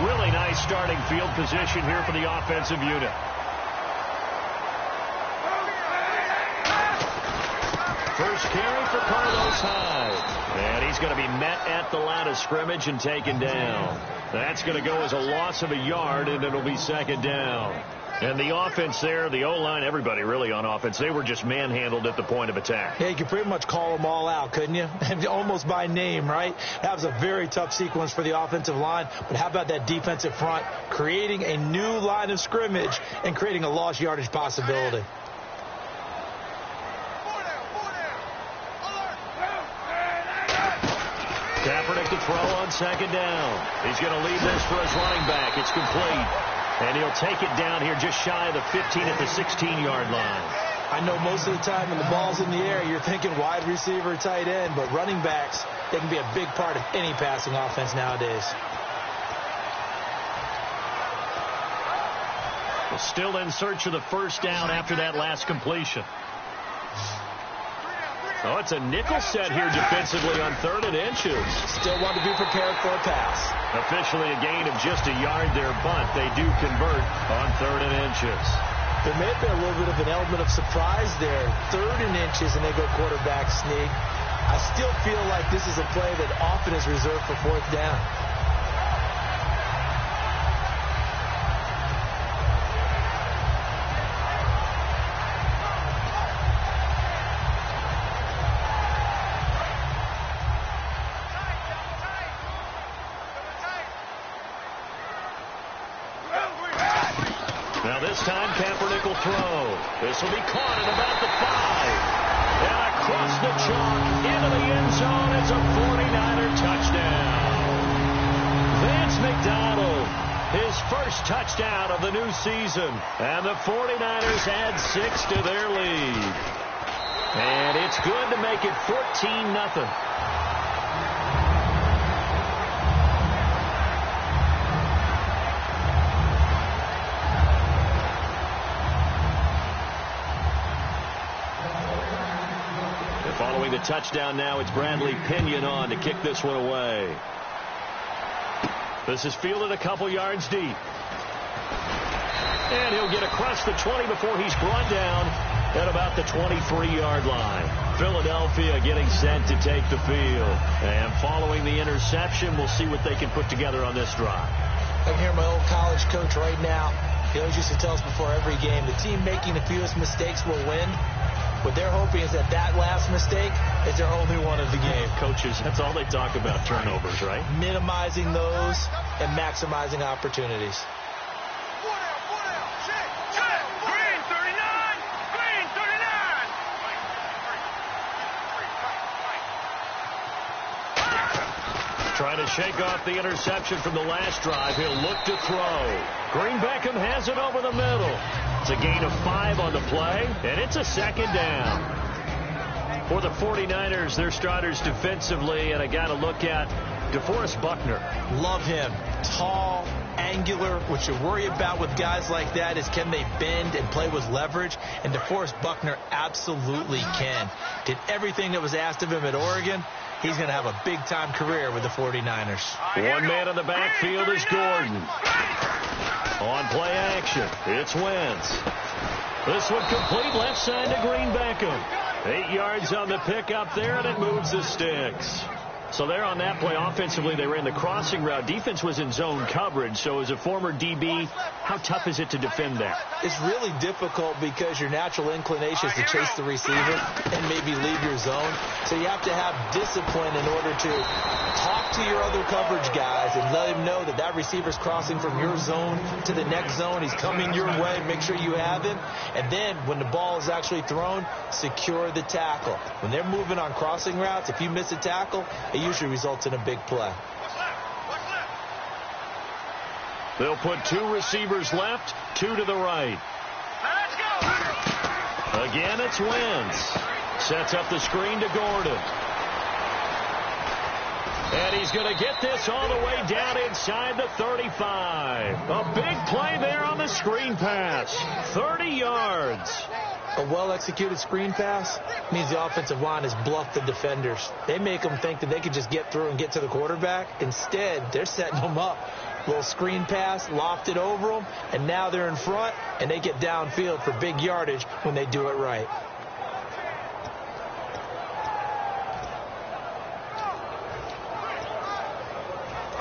Really nice starting field position here for the offensive unit. First carry for Carlos Hyde. And he's going to be met at the line of scrimmage and taken down. That's going to go as a loss of a yard, and it'll be second down. And the offense there, the O-line, everybody really on offense, they were just manhandled at the point of attack. Yeah, you could pretty much call them all out, couldn't you? Almost by name, right? That was a very tough sequence for the offensive line. But how about that defensive front creating a new line of scrimmage and creating a lost yardage possibility? Kaepernick to throw on second down. He's going to lead this for his running back. It's complete. And he'll take it down here just shy of the 15 at the 16-yard line. I know most of the time when the ball's in the air, you're thinking wide receiver, tight end, but running backs, they can be a big part of any passing offense nowadays. Still in search of the first down after that last completion. Oh, it's a nickel set here defensively on 3rd and inches. Still want to be prepared for a pass. Officially a gain of just a yard there, but they do convert on 3rd and inches. There may have been a little bit of an element of surprise there. 3rd and inches, and they go quarterback sneak. I still feel like this is a play that often is reserved for 4th down. Now this time Kaepernick will throw. This will be caught at about the 5. And across the chalk into the end zone. It's a 49er touchdown. Vance McDonald, his first touchdown of the new season. And the 49ers add 6 to their lead. And it's good to make it 14-0. Following the touchdown now, it's Bradley Pinion on to kick this one away. This is fielded a couple yards deep. And he'll get across the 20 before he's brought down at about the 23-yard line. Philadelphia getting set to take the field. And following the interception, we'll see what they can put together on this drive. I can hear my old college coach right now. He always used to tell us before every game, the team making the fewest mistakes will win. What they're hoping is that last mistake is their only one of the game. Coaches, that's all they talk about, turnovers, right? Minimizing those and maximizing opportunities. Trying to shake off the interception from the last drive. He'll look to throw. Green Beckham has it over the middle. It's a gain of 5 on the play, and it's a second down. For the 49ers, their starters defensively, and I got to look at DeForest Buckner. Love him. Tall, angular. What you worry about with guys like that is can they bend and play with leverage, and DeForest Buckner absolutely can. Did everything that was asked of him at Oregon. He's going to have a big-time career with the 49ers. One man in the backfield is Gordon. On play action, it's Wentz. This one complete left side to Green Beckham. 8 yards on the pickup there, and it moves the sticks. So there on that play, offensively, they ran the crossing route. Defense was in zone coverage. So as a former DB, how tough is it to defend that? It's really difficult because your natural inclination is to chase the receiver and maybe leave your zone. So you have to have discipline in order to talk to your other coverage guys and let him know that that receiver's crossing from your zone to the next zone. He's coming your way. Make sure you have him. And then when the ball is actually thrown, secure the tackle. When they're moving on crossing routes, if you miss a tackle, it usually results in a big play. They'll put 2 receivers left, 2 to the right. Again, it's Wentz. Sets up the screen to Gordon. And he's going to get this all the way down inside the 35. A big play there on the screen pass. 30 yards. A well-executed screen pass means the offensive line has bluffed the defenders. They make them think that they could just get through and get to the quarterback. Instead, they're setting them up Little screen pass, lofted over them, and now they're in front, and they get downfield for big yardage when they do it right.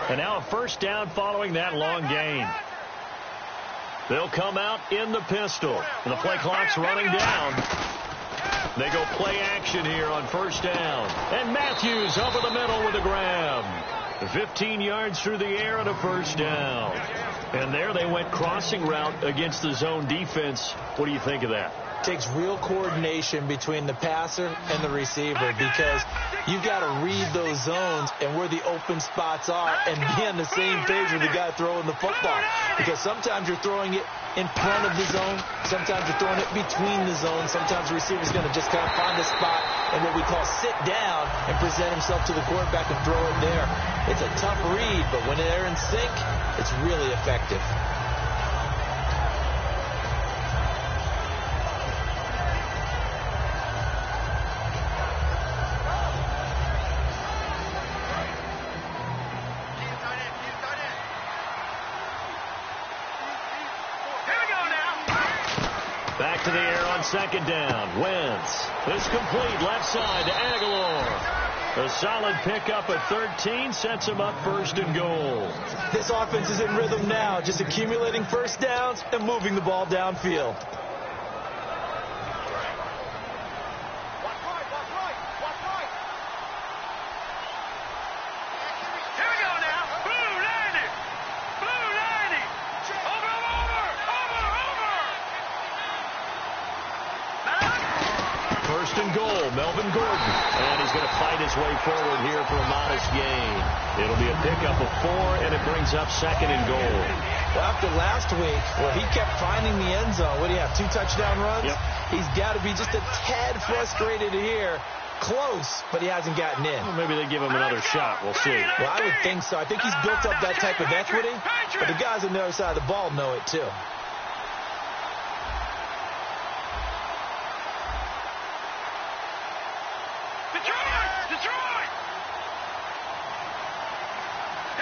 And now a first down following that long gain. They'll come out in the pistol. And the play clock's running down. They go play action here on first down. And Matthews over the middle with a grab. 15 yards through the air and a first down. And there they went crossing route against the zone defense. What do you think of that? Takes real coordination between the passer and the receiver, because you've got to read those zones and where the open spots are and be on the same page with the guy throwing the football. Because sometimes you're throwing it in front of the zone. Sometimes you're throwing it between the zones. Sometimes the receiver's going to just kind of find a spot and what we call sit down and present himself to the quarterback and throw it there. It's a tough read, but when they're in sync, it's really effective. Back to the air on second down. Wentz. It's complete left side to Aguilar. A solid pickup at 13 sets him up first and goal. This offense is in rhythm now, just accumulating first downs and moving the ball downfield. First and goal, Melvin Gordon. And he's going to fight his way forward here for a modest gain. It'll be a pickup of 4, and it brings up second and goal. Well, after last week, where he kept finding the end zone, what do you have, 2 touchdown runs? Yep. He's got to be just a tad frustrated here. Close, but he hasn't gotten in. Well, maybe they give him another shot. We'll see. Well, I would think so. I think he's built up that type of equity, but the guys on the other side of the ball know it too.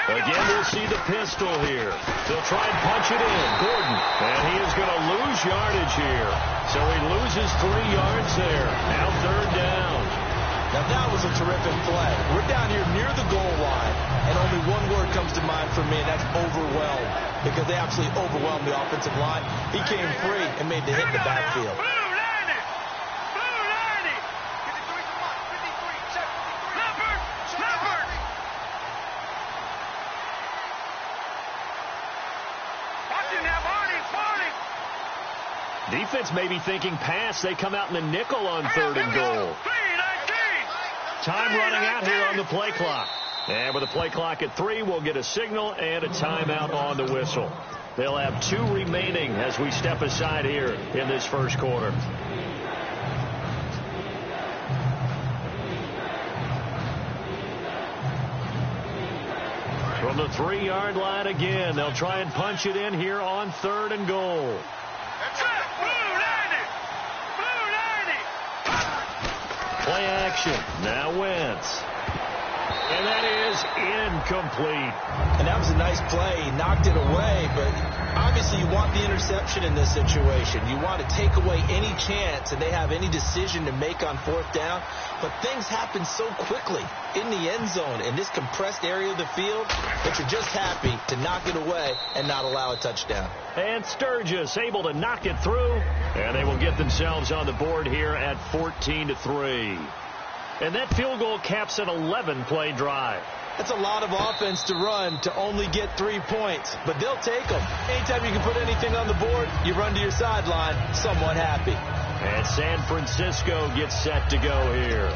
Again, we'll see the pistol here. They'll try and punch it in. Gordon. And he is going to lose yardage here. So he loses 3 yards there. Now third down. Now that was a terrific play. We're down here near the goal line, and only one word comes to mind for me, and that's overwhelmed. Because they absolutely overwhelmed the offensive line. He came free and made the hit in the backfield. Defense may be thinking pass. They come out in the nickel on third and goal. Time running out here on the play clock. And with the play clock at 3, we'll get a signal and a timeout on the whistle. They'll have 2 remaining as we step aside here in this first quarter. From the 3-yard line again, they'll try and punch it in here on third and goal. Play action. Now Wentz. And that is incomplete. And that was a nice play. He knocked it away, but obviously you want the interception in this situation. You want to take away any chance and they have any decision to make on fourth down. But things happen so quickly in the end zone in this compressed area of the field that you're just happy to knock it away and not allow a touchdown. And Sturgis able to knock it through. And they will get themselves on the board here at 14-3. And that field goal caps an 11-play drive. That's a lot of offense to run to only get 3 points, but they'll take them. Anytime you can put anything on the board, you run to your sideline somewhat happy. And San Francisco gets set to go here.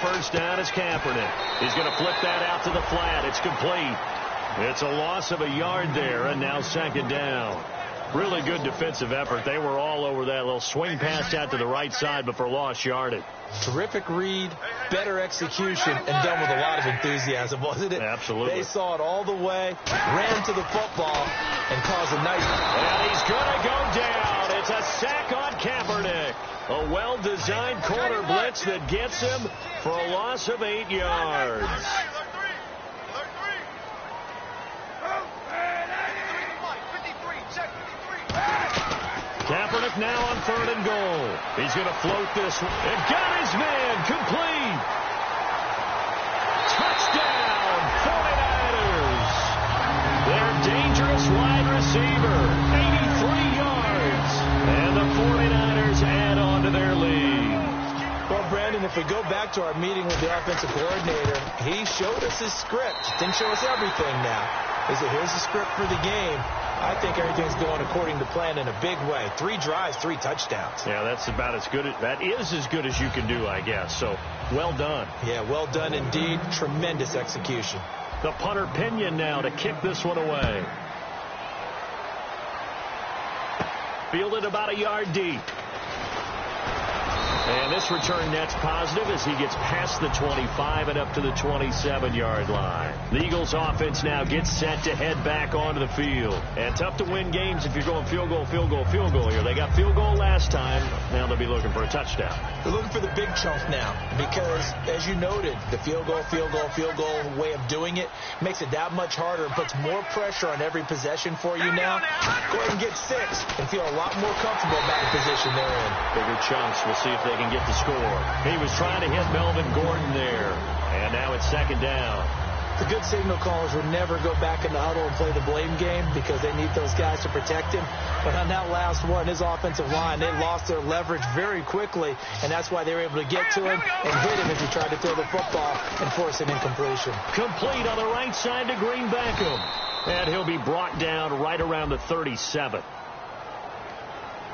First down is Kaepernick. He's going to flip that out to the flat. It's complete. It's a loss of a yard there, and now second down. Really good defensive effort. They were all over that little swing pass out to the right side, but for lost yardage. Terrific read, better execution, and done with a lot of enthusiasm, wasn't it? Absolutely. They saw it all the way, ran to the football, and caused a nice... And he's going to go down. It's a sack on Kaepernick. A well-designed corner blitz that gets him for a loss of 8 yards. Kaepernick now on 3rd and goal. He's going to float this one. And got his man complete. Touchdown, 49ers. Their dangerous wide receiver, 83 yards. And the 49ers add on to their lead. Well, Brandon, if we go back to our meeting with the offensive coordinator, he showed us his script. Didn't show us everything now. He said, here's the script for the game. I think everything's going according to plan in a big way. 3 drives, 3 touchdowns. Yeah, that's about as good. That is as good as you can do, I guess. So, well done. Yeah, well done indeed. Tremendous execution. The punter Pinion now to kick this one away. Fielded about a yard deep. And this return net's positive as he gets past the 25 and up to the 27-yard line. The Eagles offense now gets set to head back onto the field. And tough to win games if you're going field goal, field goal, field goal here. They got field goal last time. Now they'll be looking for a touchdown. They're looking for the big chunk now because, as you noted, the field goal way of doing it makes it that much harder and puts more pressure on every possession for you now. Go ahead and get 6 and feel a lot more comfortable about the position they're in. Bigger chunks. We'll see if they can get the score. He was trying to hit Melvin Gordon there. And now it's 2nd down. The good signal callers would never go back in the huddle and play the blame game because they need those guys to protect him. But on that last one, his offensive line, they lost their leverage very quickly, and that's why they were able to get to him and hit him as he tried to throw the football and force an incompletion. Complete on the right side to Green Beckham. And he'll be brought down right around the 37.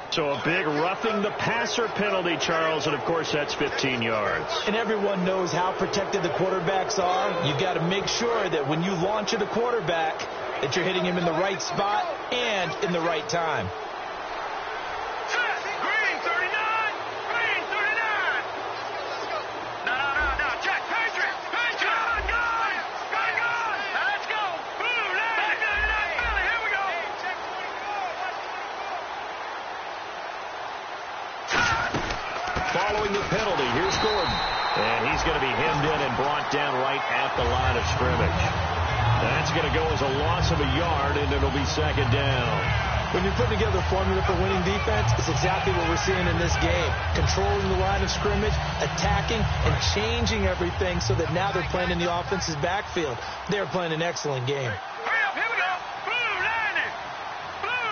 So a big roughing the passer penalty, Charles, and of course that's 15 yards. And everyone knows how protected the quarterbacks are. You've got to make sure that when you launch at a quarterback that you're hitting him in the right spot and in the right time. Green 39! Green 39! No, check, Patriot! Let's go! Blue, back 99, Billy, here we go! Following the penalty, here's Gordon. And he's going to be hemmed in and brought down right at the line of scrimmage. That's going to go as a loss of a yard, and it'll be 2nd down. When you put together a formula for winning defense, it's exactly what we're seeing in this game. Controlling the line of scrimmage, attacking, and changing everything so that now they're playing in the offense's backfield. They're playing an excellent game. Hurry up, here we go! Blue, landing! Blue,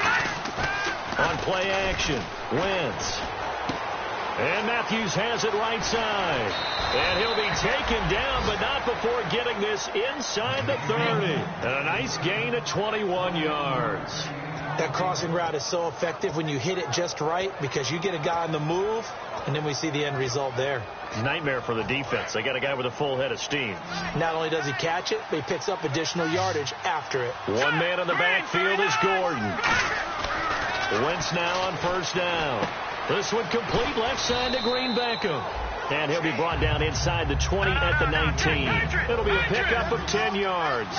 On play action, Wentz. And Matthews has it right side. And he'll be taken down, but not before getting this inside the 30. And a nice gain of 21 yards. That crossing route is so effective when you hit it just right because you get a guy on the move, and then we see the end result there. Nightmare for the defense. They got a guy with a full head of steam. Not only does he catch it, but he picks up additional yardage after it. One man in the backfield is Gordon. Wentz now on 1st down. This one complete left side to Green Beckham. And he'll be brought down inside the 20 at the 19. It'll be a pickup of 10 yards.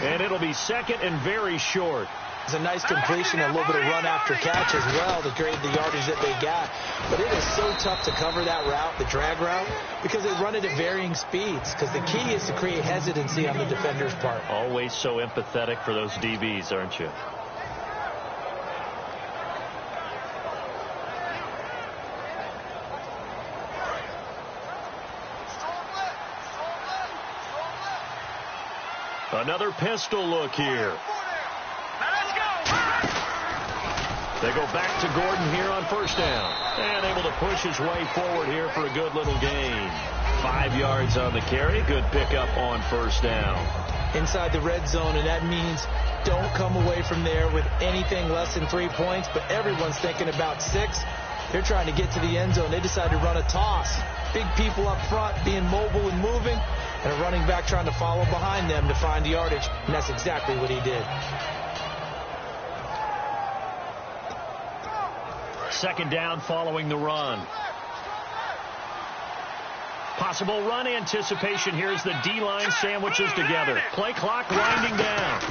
And it'll be 2nd and very short. It's a nice completion, a little bit of run after catch as well to create the yardage that they got. But it is so tough to cover that route, the drag route, because they run it at varying speeds. Because the key is to create hesitancy on the defender's part. Always so empathetic for those DBs, aren't you? Another pistol look here. They go back to Gordon here on 1st down. And able to push his way forward here for a good little gain. 5 yards on the carry. Good pickup on 1st down. Inside the red zone, and that means don't come away from there with anything less than 3 points. But everyone's thinking about 6. They're trying to get to the end zone. They decide to run a toss. Big people up front being mobile and moving. And a running back trying to follow behind them to find the yardage. And that's exactly what he did. second down following the run. Possible run anticipation. Here's the D-line sandwiches together. Play clock winding down.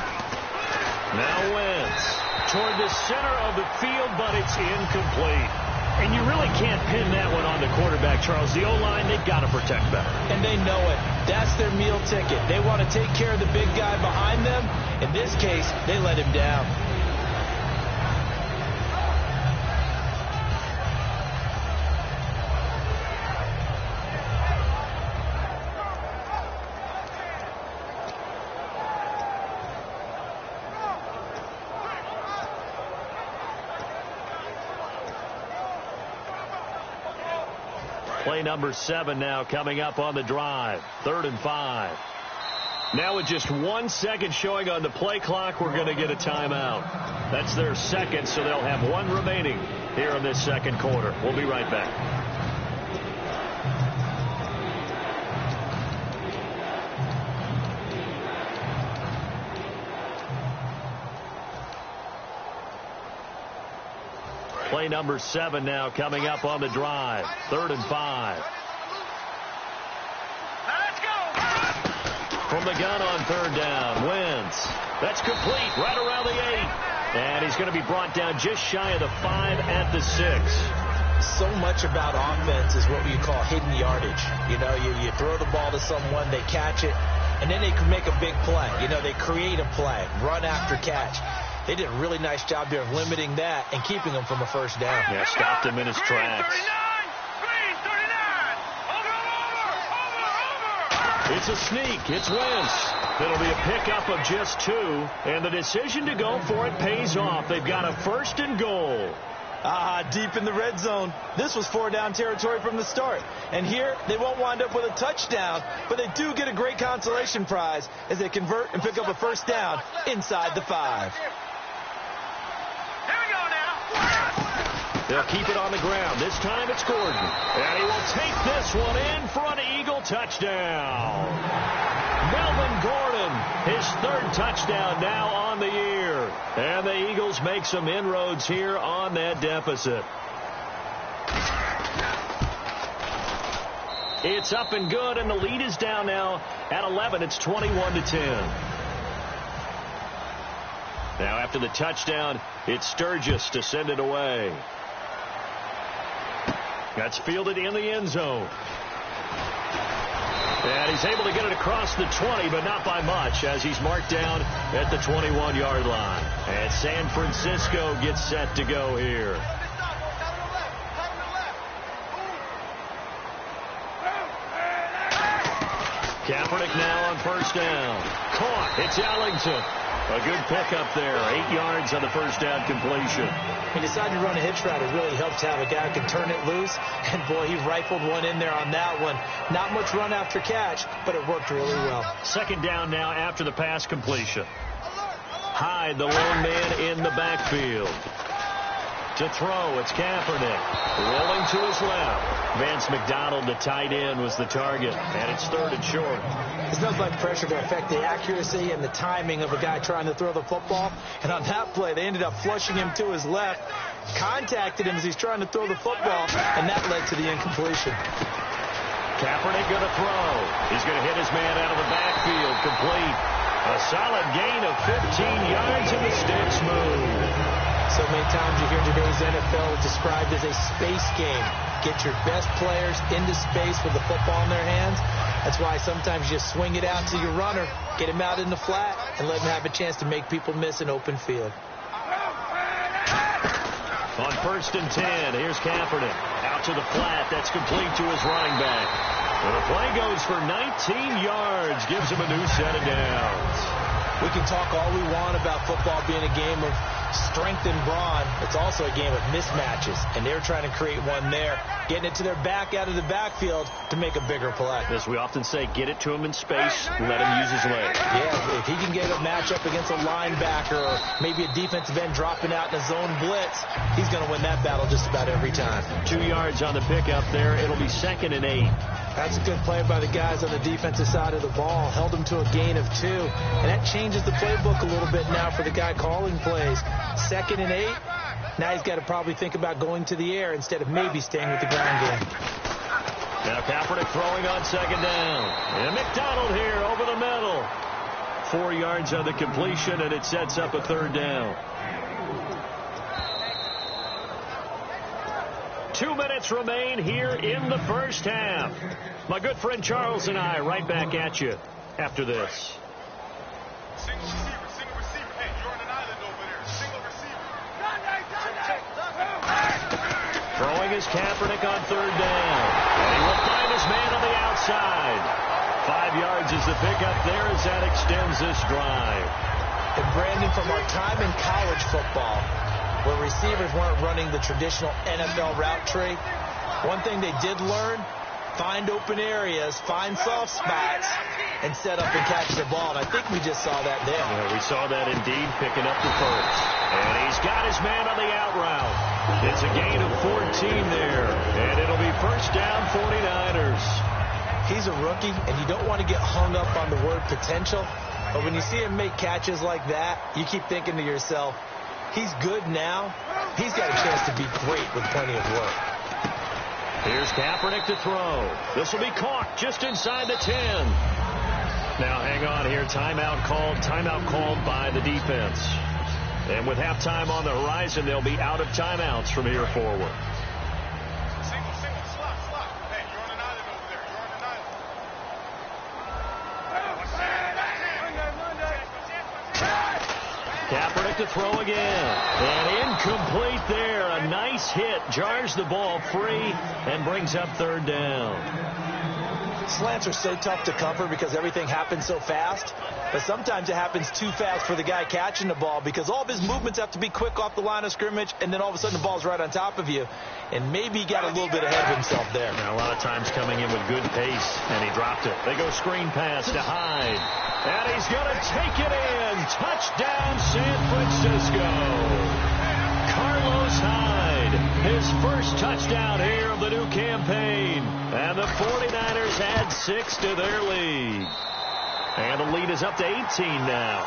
Now Wentz toward the center of the field, but it's incomplete. And you really can't pin that one on the quarterback, Charles. The O-line, they've got to protect better. And they know it. That's their meal ticket. They want to take care of the big guy behind them. In this case, they let him down. Play number 7 now coming up on the drive. 3rd and 5. Now with just 1 second showing on the play clock, we're going to get a timeout. That's their second, so they'll have 1 remaining here in this second quarter. We'll be right back. Play number 7 now coming up on the drive. 3rd and 5. Let's go. From the gun on 3rd down. Wentz. That's complete right around the 8. And he's going to be brought down just shy of the 5 at the 6. So much about offense is what you call hidden yardage. You know, you throw the ball to someone, they catch it, and then they can make a big play. You know, they create a play, run after catch. They did a really nice job there of limiting that and keeping him from a first down. Yeah, stopped him in his tracks. Green 39. Over. It's a sneak. It's Wentz. It'll be a pickup of just 2, and the decision to go for it pays off. They've got a 1st and goal. Deep in the red zone. This was 4-down territory from the start. And here, they won't wind up with a touchdown, but they do get a great consolation prize as they convert and pick up a 1st down inside the 5. Here we go now. They'll keep it on the ground. This time it's Gordon. And he will take this one in for an Eagle touchdown. Melvin Gordon, his 3rd touchdown now on the year. And the Eagles make some inroads here on that deficit. It's up and good, and the lead is down now at 11. It's 21-10. Now after the touchdown, it's Sturgis to send it away. That's fielded in the end zone. And he's able to get it across the 20, but not by much, as he's marked down at the 21-yard line. And San Francisco gets set to go here. Kaepernick now on 1st down. Caught. It's Ellington. A good pickup there. 8 yards on the 1st down completion. He decided to run a hitch route. It really helps to have a guy who can turn it loose. And, boy, he rifled one in there on that one. Not much run after catch, but it worked really well. 2nd down now after the pass completion. Hyde, the lone man in the backfield. To throw, it's Kaepernick. Rolling to his left. Vance McDonald, the tight end, was the target. And it's 3rd and short. There's nothing like pressure to affect the accuracy and the timing of a guy trying to throw the football. And on that play, they ended up flushing him to his left. Contacted him as he's trying to throw the football. And that led to the incompletion. Kaepernick going to throw. He's going to hit his man out of the backfield. Complete. A solid gain of 15 yards and the sticks move. So many times you hear today's NFL described as a space game. Get your best players into space with the football in their hands. That's why sometimes you just swing it out to your runner, get him out in the flat, and let him have a chance to make people miss an open field. On 1st and 10, here's Kaepernick. Out to the flat. That's complete to his running back. And the play goes for 19 yards. Gives him a new set of downs. We can talk all we want about football being a game of strength and brawn. It's also a game of mismatches, and they're trying to create one there, getting it to their back out of the backfield to make a bigger play. As we often say, get it to him in space, let him use his legs. Yeah, if he can get a matchup against a linebacker or maybe a defensive end dropping out in a zone blitz, he's going to win that battle just about every time. 2 yards on the pickup there. It'll be 2nd and 8. That's a good play by the guys on the defensive side of the ball. Held him to a gain of 2. And that changes the playbook a little bit now for the guy calling plays. 2nd and 8. Now he's got to probably think about going to the air instead of maybe staying with the ground game. Now Kaepernick throwing on second down. And McDonald here over the middle. 4 yards on the completion, and it sets up a third down. 2 minutes remain here in the first half. My good friend Charles and I right back at you after this. Single receiver. Hey, you're on an island over there. Single receiver. Throwing is Kaepernick on third down. And he will find his man on the outside. 5 yards is the pickup there as that extends this drive. And Brandon, from our time in college football, where receivers weren't running the traditional NFL route tree, one thing they did learn, find open areas, find soft spots, and set up and catch the ball. And I think we just saw that there. Yeah, we saw that indeed, picking up the first. And he's got his man on the out route. It's a gain of 14 there. And it'll be first down 49ers. He's a rookie, and you don't want to get hung up on the word potential. But when you see him make catches like that, you keep thinking to yourself, he's good now. He's got a chance to be great with plenty of work. Here's Kaepernick to throw. This will be caught just inside the 10. Now hang on here. Timeout called by the defense. And with halftime on the horizon, they'll be out of timeouts from here forward. Single, slot. Hey, you're on an island over there. You're on an island. Kaepernick to throw again. And incomplete there. A nice hit. Jars the ball free and brings up third down. Slants are so tough to cover because everything happens so fast. But sometimes it happens too fast for the guy catching the ball because all of his movements have to be quick off the line of scrimmage, and then all of a sudden the ball's right on top of you. And maybe he got a little bit ahead of himself there. Now, a lot of times coming in with good pace, and he dropped it. They go screen pass to Hyde. And he's going to take it in. Touchdown, San Francisco. Carlos Hyde, his first touchdown here of the new campaign. And the 49ers add 6 to their lead. And the lead is up to 18 now.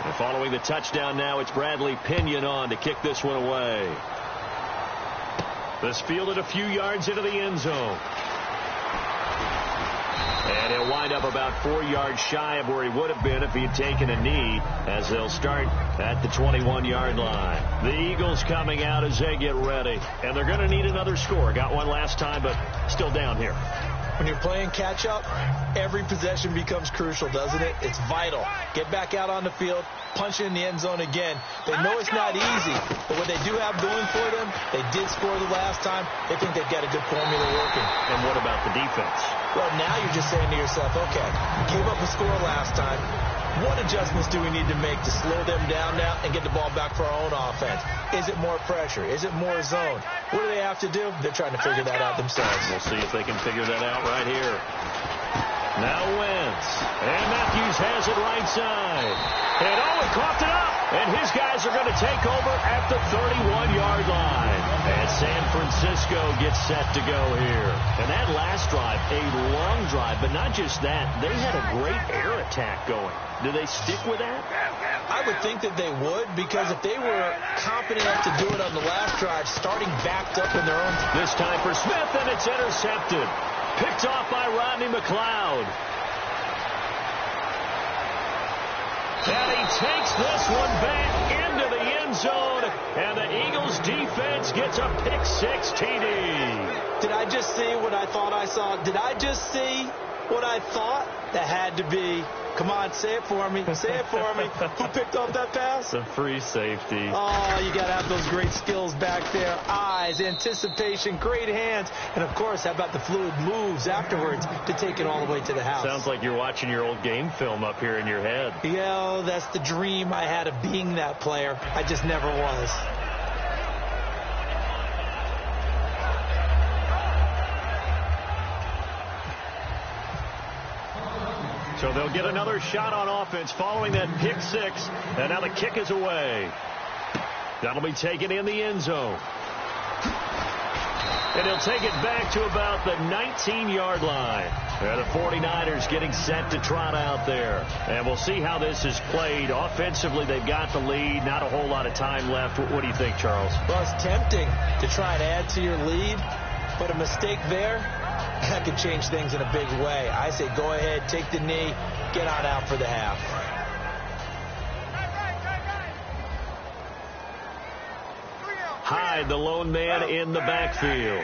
And following the touchdown now, it's Bradley Pinion on to kick this one away. This fielded a few yards into the end zone. And he'll wind up about 4 yards shy of where he would have been if he had taken a knee, as they'll start at the 21-yard line. The Eagles coming out as they get ready. And they're going to need another score. Got one last time, but still down here. When you're playing catch-up, every possession becomes crucial, doesn't it? It's vital. Get back out on the field, punch it in the end zone again. They know it's not easy, but what they do have going for them, they did score the last time. They think they've got a good formula working. And what about the defense? Well, now you're just saying to yourself, okay, gave up a score last time. What adjustments do we need to make to slow them down now and get the ball back for our own offense? Is it more pressure? Is it more zone? What do they have to do? They're trying to figure that out themselves. We'll see if they can figure that out right here. Now Wentz. And Matthews has it right side. And he coughed it up. And his guys are going to take over at the 31-yard line. And San Francisco gets set to go here. And that last drive, a long drive, but not just that. They had a great air attack going. Do they stick with that? I would think that they would, because if they were confident enough to do it on the last drive, starting backed up in their own... This time for Smith, and it's intercepted. Picked off by Rodney McLeod. And he takes this one back into the end zone, and the Eagles defense gets a pick-6 TD. Did I just see what I thought I saw? Did I just see what I thought? That had to be... Come on, say it for me. Say it for me. Who picked off that pass? A free safety. Oh, you got to have those great skills back there. Eyes, anticipation, great hands. And, of course, how about the fluid moves afterwards to take it all the way to the house? Sounds like you're watching your old game film up here in your head. Yeah, that's the dream I had of being that player. I just never was. So they'll get another shot on offense following that pick-6. And now the kick is away. That'll be taken in the end zone. And he'll take it back to about the 19-yard line. The 49ers getting set to trot out there. And we'll see how this is played. Offensively, they've got the lead. Not a whole lot of time left. What do you think, Charles? Well, it's tempting to try and add to your lead, but a mistake there, that could change things in a big way. I say go ahead, take the knee, get on out for the half. Hyde, the lone man in the backfield. 58,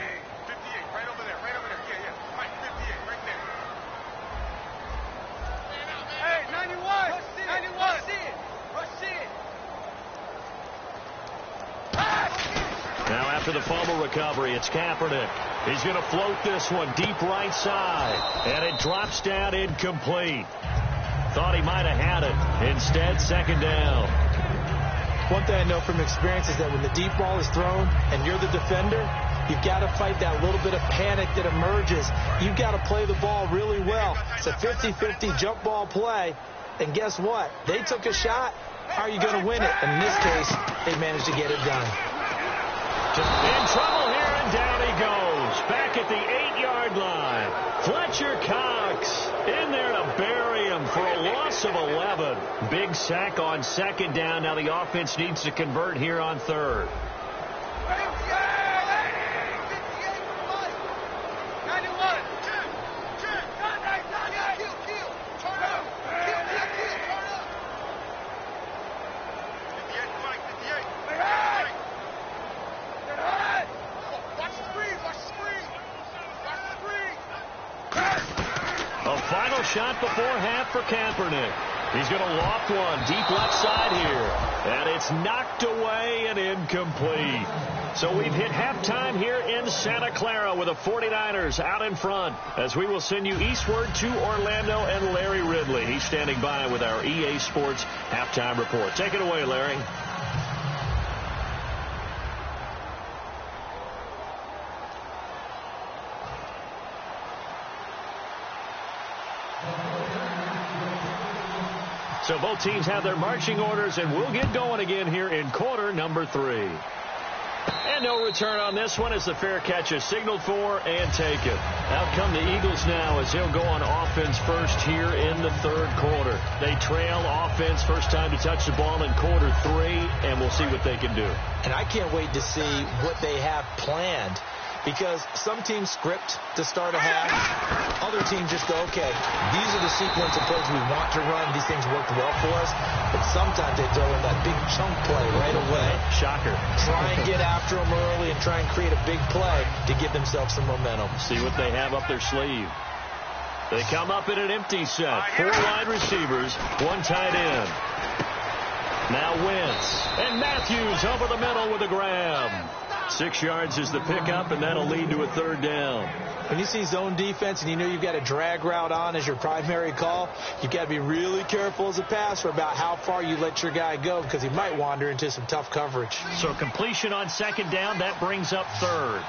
right over there, yeah. Mike, 58, right there. Hey, 91, 91. Rush it. Now after the fumble recovery, it's Kaepernick. He's going to float this one deep right side, and it drops down incomplete. Thought he might have had it. Instead, second down. One thing I know from experience is that when the deep ball is thrown and you're the defender, you've got to fight that little bit of panic that emerges. You've got to play the ball really well. It's a 50-50 jump ball play. And guess what? They took a shot. How are you going to win it? And in this case, they managed to get it done. In trouble here, and down he goes. Back at the 8-yard line. Fletcher Cox in there to bury him for a loss of 11. Big sack on second down. Now the offense needs to convert here on third. Final shot before half for Kaepernick. He's going to loft one deep left side here. And it's knocked away and incomplete. So we've hit halftime here in Santa Clara with the 49ers out in front as we will send you eastward to Orlando and Larry Ridley. He's standing by with our EA Sports halftime report. Take it away, Larry. So both teams have their marching orders, and we'll get going again here in quarter number 3. And no return on this one as the fair catch is signaled for and taken. Out come the Eagles now as they'll go on offense first here in the third quarter. They trail offense first time to touch the ball in quarter 3, and we'll see what they can do. And I can't wait to see what they have planned. Because some teams script to start a half. Other teams just go, okay, these are the sequence of plays we want to run. These things worked well for us. But sometimes they throw in that big chunk play right away. Shocker. Try and get after them early and try and create a big play to give themselves some momentum. See what they have up their sleeve. They come up in an empty set. 4 wide receivers, 1 tight end. Now Wentz. And Matthews over the middle with a grab. 6 yards is the pickup, and that'll lead to a third down. When you see zone defense and you know you've got a drag route on as your primary call, you've got to be really careful as a passer about how far you let your guy go because he might wander into some tough coverage. So completion on second down, that brings up third.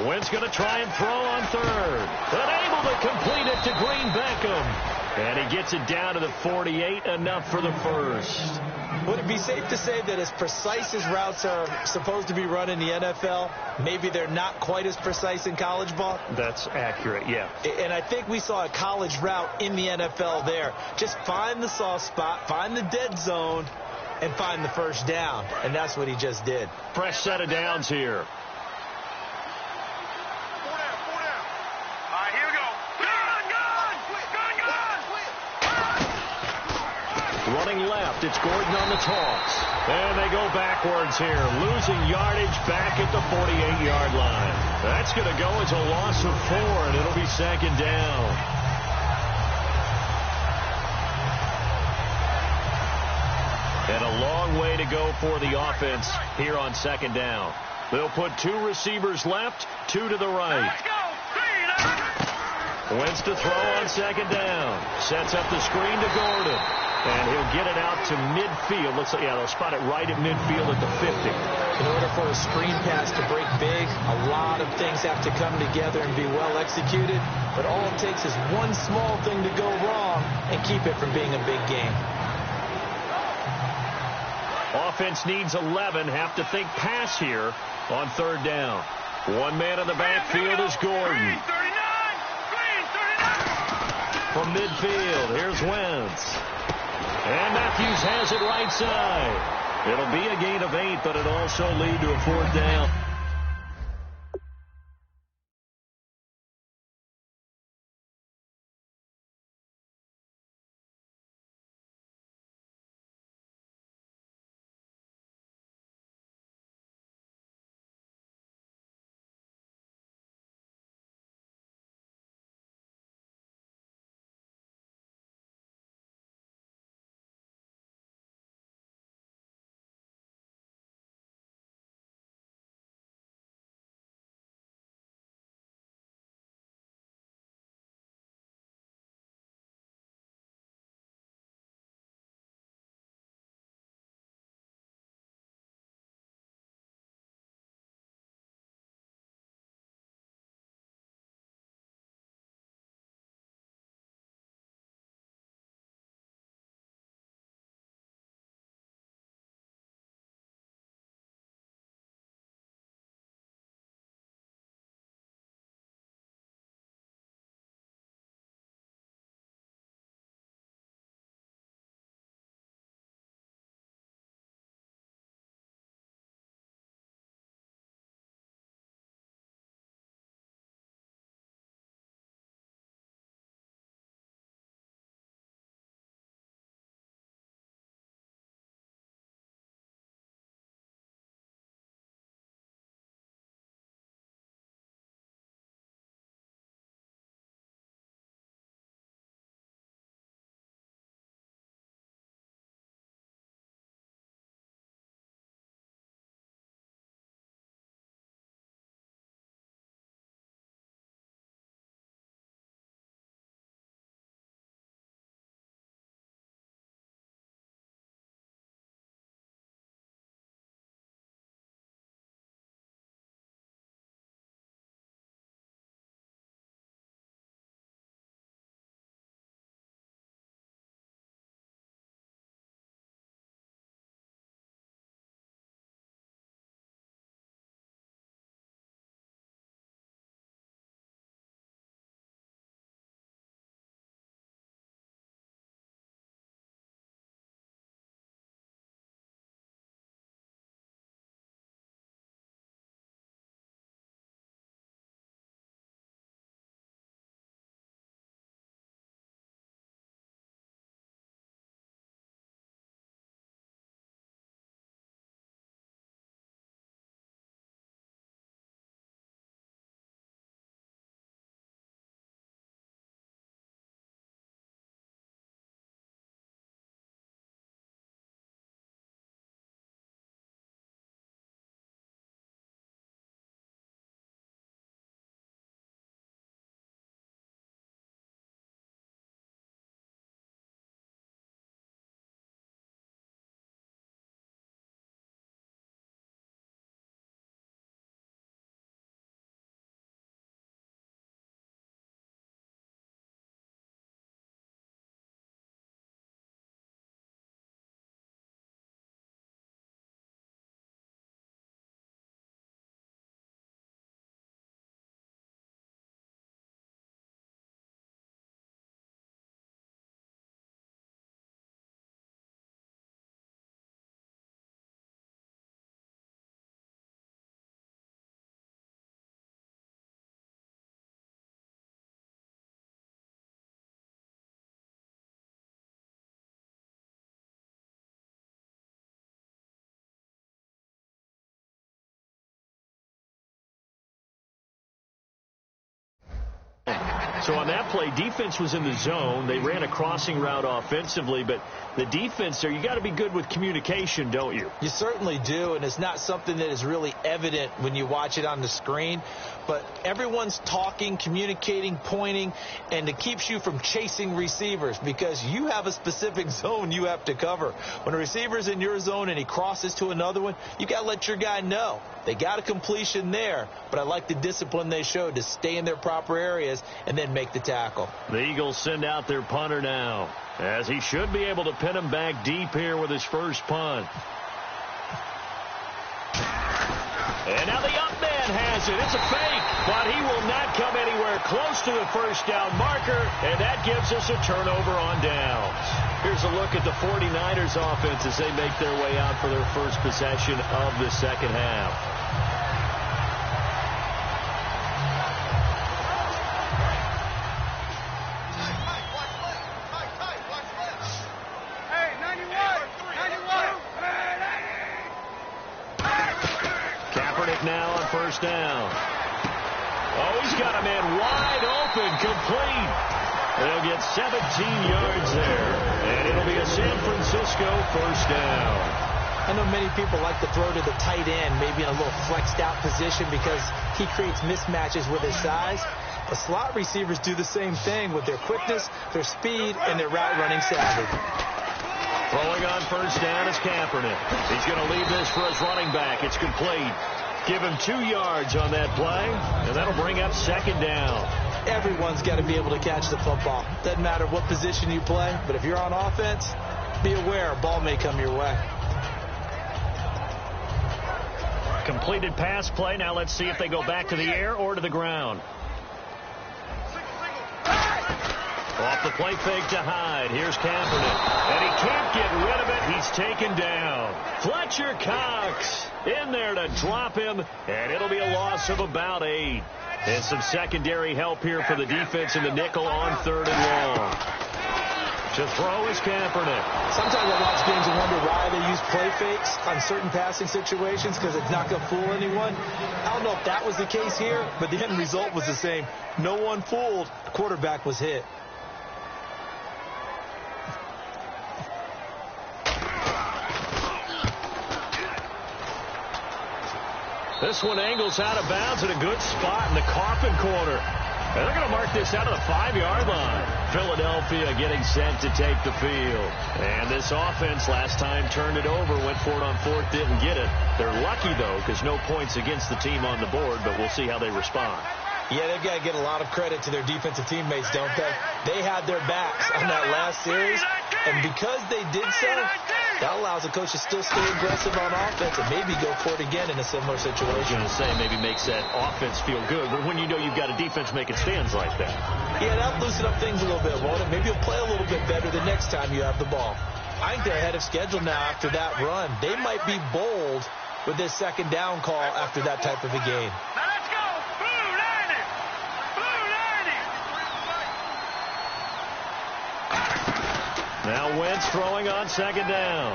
Wentz going to try and throw on third. Unable to complete it to Green Beckham. And he gets it down to the 48, enough for the first. Would it be safe to say that as precise as routes are supposed to be run in the NFL, maybe they're not quite as precise in college ball? That's accurate, yeah. And I think we saw a college route in the NFL there. Just find the soft spot, find the dead zone, and find the first down. And that's what he just did. Fresh set of downs here. Running left, it's Gordon on the toss. And they go backwards here, losing yardage back at the 48-yard line. That's going to go as a loss of 4, and it'll be second down. And a long way to go for the offense here on second down. They'll put 2 receivers left, 2 to the right. Wentz to throw on second down. Sets up the screen to Gordon. And he'll they'll get it out to midfield. Looks like, yeah, they'll spot it right at midfield at the 50. In order for a screen pass to break big, a lot of things have to come together and be well executed. But all it takes is one small thing to go wrong and keep it from being a big game. Offense needs 11. Have to think pass here on third down. One man in the backfield is Gordon. From midfield, here's Wentz. And Matthews has it right side. It'll be a gain of 8, but it'll also lead to a fourth down. So on that play, defense was in the zone. They ran a crossing route offensively, but the defense there, you got to be good with communication, don't you? You certainly do, and it's not something that is really evident when you watch it on the screen. But everyone's talking, communicating, pointing, and it keeps you from chasing receivers because you have a specific zone you have to cover. When a receiver's in your zone and he crosses to another one, you got to let your guy know. They got a completion there, but I like the discipline they showed to stay in their proper areas and then make the tackle. The Eagles send out their punter now, as he should be able to pin him back deep here with his first punt. And now the up man has it. It's a fake, but he will not come anywhere close to the first down marker, and that gives us a turnover on downs. Here's a look at the 49ers offense as they make their way out for their first possession of the second half. Now on first down. Oh, he's got a man wide open, complete. They'll get 17 yards there, and it'll be a San Francisco first down. I know many people like to throw to the tight end, maybe in a little flexed out position because he creates mismatches with his size. But slot receivers do the same thing with their quickness, their speed, and their route running savvy. Throwing on first down is Kaepernick. He's going to leave this for his running back. It's complete. Give him 2 yards on that play, and that'll bring up second down. Everyone's got to be able to catch the football. Doesn't matter what position you play, but if you're on offense, be aware a ball may come your way. Completed pass play. Now let's see if they go back to the air or to the ground. Off the play fake to Hyde. Here's Kaepernick. And he can't get rid of it. He's taken down. Fletcher Cox in there to drop him. And it'll be a loss of about 8. And some secondary help here for the defense in the nickel on third and long. To throw is Kaepernick. Sometimes I watch games and wonder why they use play fakes on certain passing situations because it's not going to fool anyone. I don't know if that was the case here, but the end result was the same. No one fooled. The quarterback was hit. This one angles out of bounds at a good spot in the coffin corner. And they're going to mark this out of the 5-yard line. Philadelphia getting set to take the field. And this offense last time turned it over, went for it on fourth, didn't get it. They're lucky, though, because no points against the team on the board, but we'll see how they respond. Yeah, they've got to get a lot of credit to their defensive teammates, don't they? They had their backs on that last series, and because they did so, that allows the coach to still stay aggressive on offense and maybe go for it again in a similar situation. I was going to say maybe makes that offense feel good, but when you know you've got a defense making stands like that. Yeah, that'll loosen up things a little bit, won't it? Maybe you'll play a little bit better the next time you have the ball. I think they're ahead of schedule now after that run. They might be bold with this second down call after that type of a game. Now Wentz throwing on second down.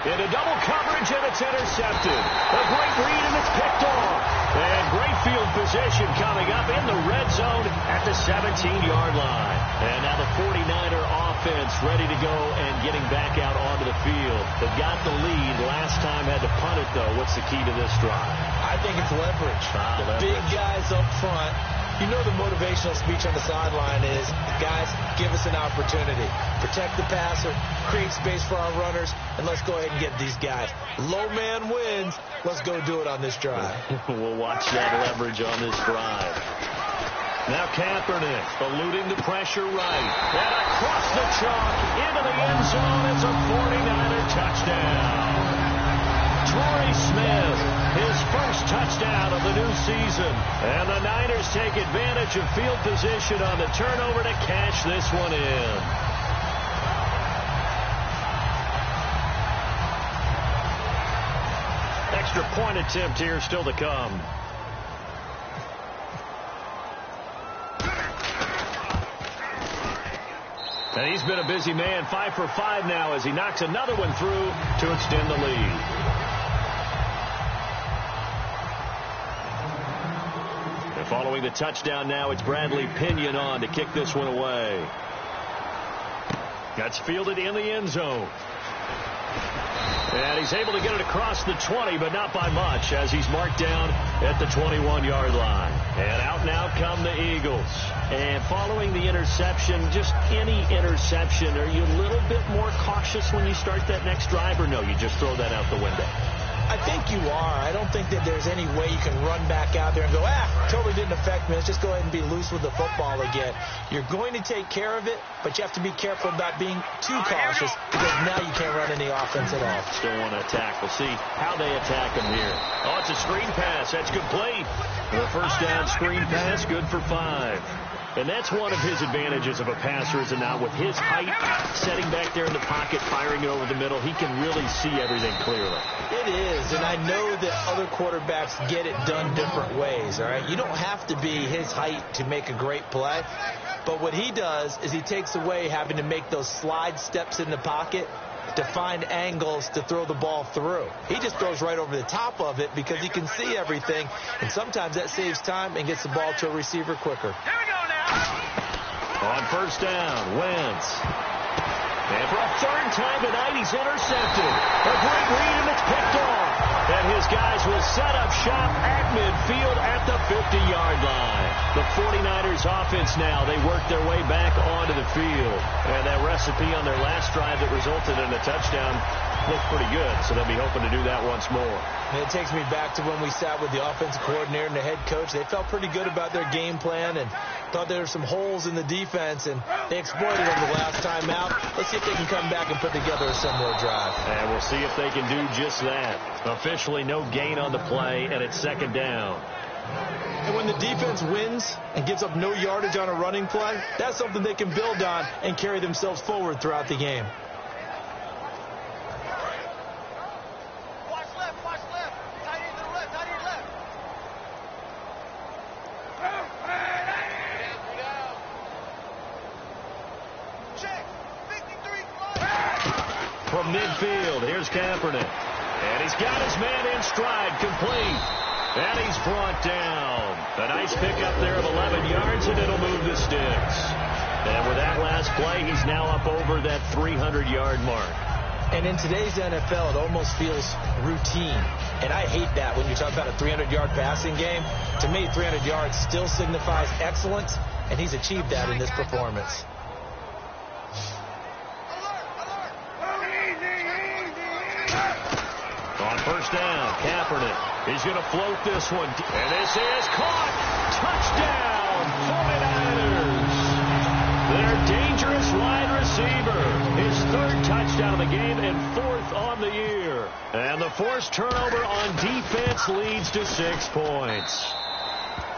Into double coverage, and it's intercepted. A great read, and it's picked off. And great field position coming up in the red zone at the 17-yard line. And now the 49er offense ready to go and getting back out onto the field. They've got the lead. Last time had to punt it, though. What's the key to this drive? I think it's leverage. The big guys up front. You know the motivational speech on the sideline is, guys, give us an opportunity. Protect the passer, create space for our runners, and let's go ahead and get these guys. Low man wins. Let's go do it on this drive. We'll watch that leverage on this drive. Now Kaepernick eluding the pressure right. And across the chalk into the end zone. It's a 49er touchdown. Torrey Smith, his first touchdown of the new season. And the Niners take advantage of field position on the turnover to cash this one in. Extra point attempt here still to come. And he's been a busy man, 5 for 5 now as he knocks another one through to extend the lead. The Following the touchdown now, it's Bradley Pinion on to kick this one away. That's fielded in the end zone. And he's able to get it across the 20, but not by much, as he's marked down at the 21-yard line. And out now come the Eagles. And following the interception, just any interception, are you a little bit more cautious when you start that next drive, or no, you just throw that out the window? I think you are. I don't think that there's any way you can run back out there and go, totally didn't affect me. Let's just go ahead and be loose with the football again. You're going to take care of it, but you have to be careful about being too cautious, because now you can't run any offense at all. Still want to attack. We'll see how they attack him here. Oh, it's a screen pass. That's complete. The first down screen pass, good for 5. And that's one of his advantages of a passer, is it not? With his height, setting back there in the pocket, firing it over the middle, he can really see everything clearly. It is, and I know that other quarterbacks get it done different ways, all right? You don't have to be his height to make a great play, but what he does is he takes away having to make those slide steps in the pocket to find angles to throw the ball through. He just throws right over the top of it because he can see everything, and sometimes that saves time and gets the ball to a receiver quicker. Here we go now. On first down, Wentz. And for a third time tonight, he's intercepted. A great read, and it's picked off. And his guys will set up shop at midfield at the 50-yard line. The 49ers offense now, they work their way back onto the field. And that recipe on their last drive that resulted in a touchdown looked pretty good, so they'll be hoping to do that once more. And it takes me back to when we sat with the offensive coordinator and the head coach. They felt pretty good about their game plan and thought there were some holes in the defense, and they exploited them the last time out. Let's see if they can come back and put together a similar drive. And we'll see if they can do just that. Officially no gain on the play, and it's second down. And when the defense wins and gives up no yardage on a running play, that's something they can build on and carry themselves forward throughout the game. Watch left, watch left. Tight end to the left, tight end left. Check. 53 From midfield, here's Kaepernick. And he's got his man in stride, complete. And he's brought down. A nice pickup there of 11 yards, and it'll move the sticks. And with that last play, he's now up over that 300-yard mark. And in today's NFL, it almost feels routine. And I hate that when you talk about a 300-yard passing game. To me, 300 yards still signifies excellence, and he's achieved that in this performance. On first down, Kaepernick. He's going to float this one. And this is caught. Touchdown, 49ers. Their dangerous wide receiver. His third touchdown of the game and fourth on the year. And the forced turnover on defense leads to 6 points.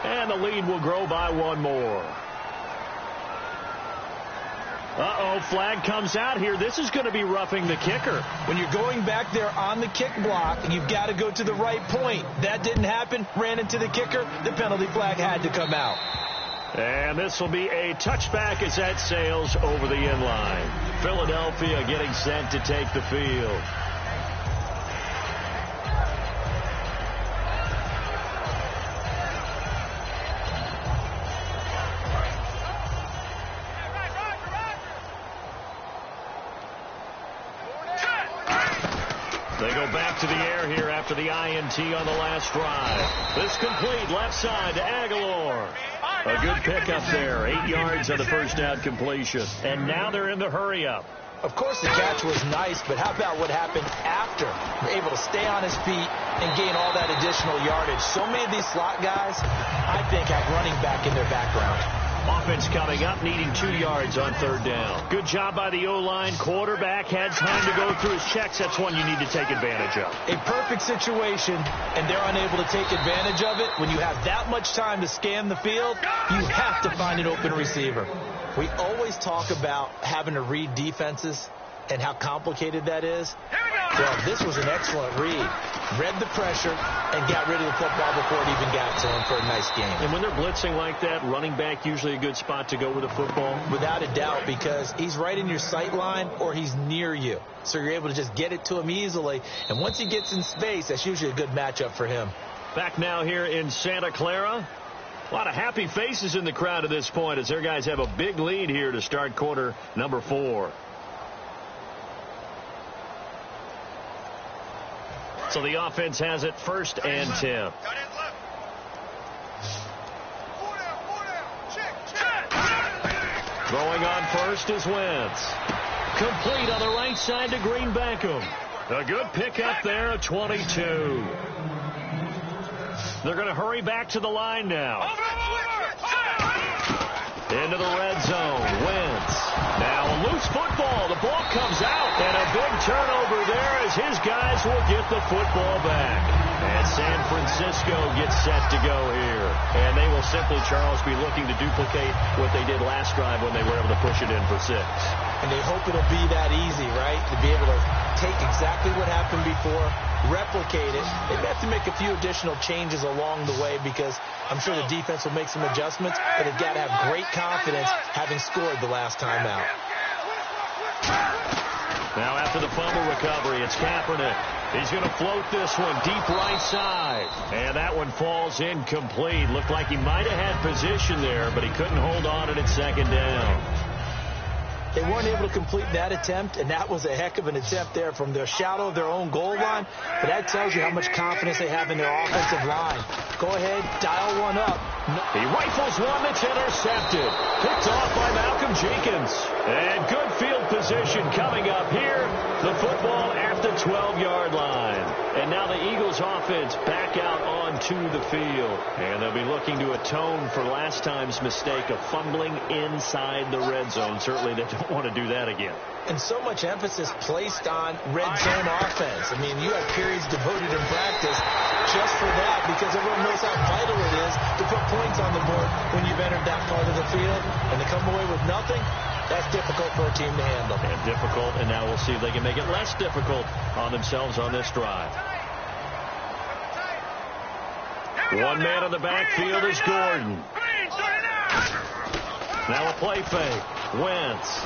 And the lead will grow by 1 more. Uh-oh, flag comes out here. This is going to be roughing the kicker. When you're going back there on the kick block, you've got to go to the right point. That didn't happen. Ran into the kicker. The penalty flag had to come out. And this will be a touchback as that sails over the end line. Philadelphia getting set to take the field. They go back to the air here after the INT on the last drive. This complete left side to Aguilar. A good pickup there. 8 yards on the first down completion. And now they're in the hurry-up. Of course, the catch was nice, but how about what happened after? They're able to stay on his feet and gain all that additional yardage. So many of these slot guys, I think, have running back in their background. Offense coming up, needing 2 yards on third down. Good job by the O-line. Quarterback had time to go through his checks. That's one you need to take advantage of. A perfect situation, and they're unable to take advantage of it. When you have that much time to scan the field, you have to find an open receiver. We always talk about having to read defenses and how complicated that is. Well, this was an excellent read. Read the pressure and got rid of the football before it even got to him for a nice game. And when they're blitzing like that, running back usually a good spot to go with the football? Without a doubt, because he's right in your sight line or he's near you. So you're able to just get it to him easily. And once he gets in space, that's usually a good matchup for him. Back now here in Santa Clara. A lot of happy faces in the crowd at this point as their guys have a big lead here to start quarter number 4. So the offense has it 1st and 10. Throwing on first is Wentz. Complete on the right side to Green Beckham. A good pickup there at 22. They're going to hurry back to the line now. Into the red zone. Wentz. Now a loose football. The ball comes out. And a big turnover there as his guys will get the football back. And San Francisco gets set to go here. And they will simply, Charles, be looking to duplicate what they did last drive when they were able to push it in for 6. And they hope it'll be that easy, right? To be able to take exactly what happened before, replicate it. They have to make a few additional changes along the way because I'm sure the defense will make some adjustments, but they've got to have great confidence having scored the last time out. Now after the fumble recovery, it's Kaepernick. He's going to float this one deep right side. And that one falls incomplete. Looked like he might have had position there, but he couldn't hold on at 2nd down. They weren't able to complete that attempt, and that was a heck of an attempt there from their shadow of their own goal line. But that tells you how much confidence they have in their offensive line. Go ahead, dial one up. He rifles one that's intercepted. Picked off by Malcolm Jenkins. And good field position coming up here. The football at the 12-yard line. And now the Eagles offense back out onto the field. And they'll be looking to atone for last time's mistake of fumbling inside the red zone. Certainly they don't want to do that again. And so much emphasis placed on red zone offense. I mean, you have periods devoted in practice just for that because everyone knows how vital it is to put points on the board when you've entered that part of the field. And to come away with nothing, that's difficult for a team to handle. And difficult, and now we'll see if they can make it less difficult on themselves on this drive. One man in the backfield is Gordon. Now a play fake. Wentz.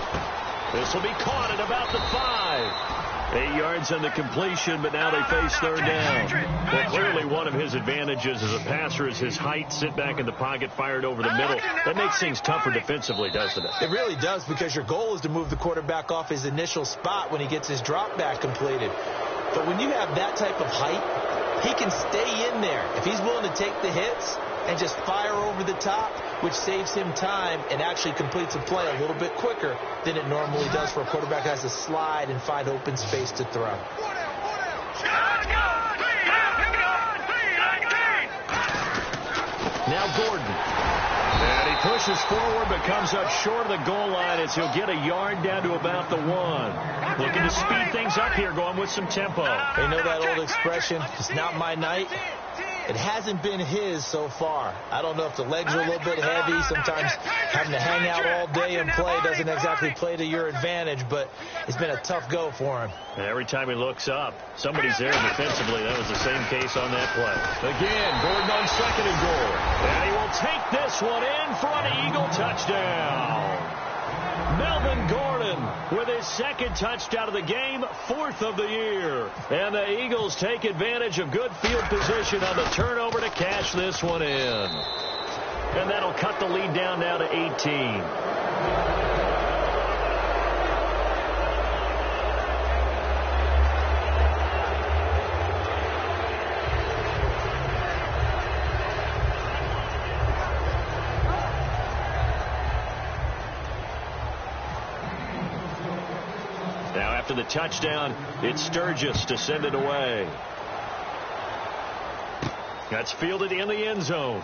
This will be caught at about the 5. 8 yards on the completion, but now they face 3rd down. Well, clearly one of his advantages as a passer is his height. Sit back in the pocket, fired over the middle. That makes things tougher defensively, doesn't it? It really does because your goal is to move the quarterback off his initial spot when he gets his drop back completed. But when you have that type of height, he can stay in there. If he's willing to take the hits and just fire over the top, which saves him time and actually completes a play a little bit quicker than it normally does for a quarterback who has to slide and find open space to throw. Now Gordon. And he pushes forward but comes up short of the goal line as he'll get a yard down to about the 1. Looking to speed things up here, going with some tempo. They know that old expression, it's not my night. It hasn't been his so far. I don't know if the legs are a little bit heavy. Sometimes having to hang out all day and play doesn't exactly play to your advantage, but it's been a tough go for him. And every time he looks up, somebody's there defensively. That was the same case on that play. Again, Gordon on 2nd and goal. And he will take this one in for an Eagle touchdown. Melvin Gordon with his 2nd touchdown of the game, 4th of the year. And the Eagles take advantage of good field position on the turnover to cash this one in. And that'll cut the lead down now to 18. After the touchdown, it's Sturgis to send it away. That's fielded in the end zone.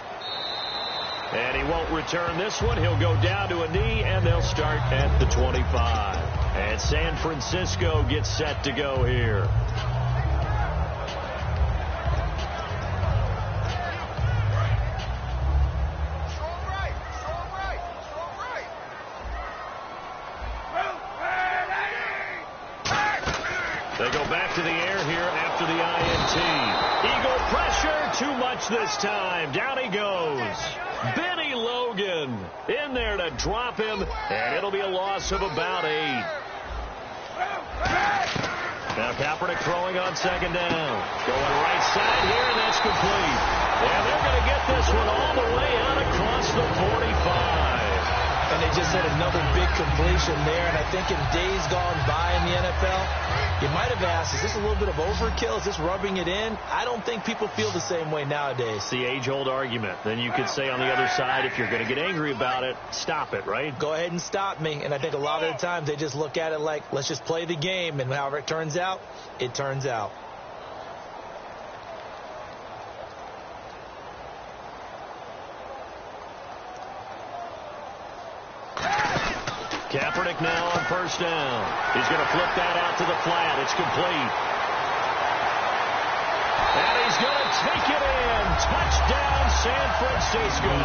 And he won't return this one. He'll go down to a knee, and they'll start at the 25. And San Francisco gets set to go here. They go back to the air here after the INT. Eagle pressure, too much this time. Down he goes. Benny Logan in there to drop him, and it'll be a loss of about 8. Now Kaepernick throwing on second down. Going right side here, and that's complete. And they're going to get this one all the way out across the 45. And they just had another big completion there. And I think in days gone by in the NFL, you might have asked, is this a little bit of overkill? Is this rubbing it in? I don't think people feel the same way nowadays. It's the age-old argument. Then you could say on the other side, if you're going to get angry about it, stop it, right? Go ahead and stop me. And I think a lot of the times they just look at it like, let's just play the game. And however it turns out, it turns out. Kaepernick now on first down. He's going to flip that out to the flat. It's complete. And he's going to take it in. Touchdown, San Francisco.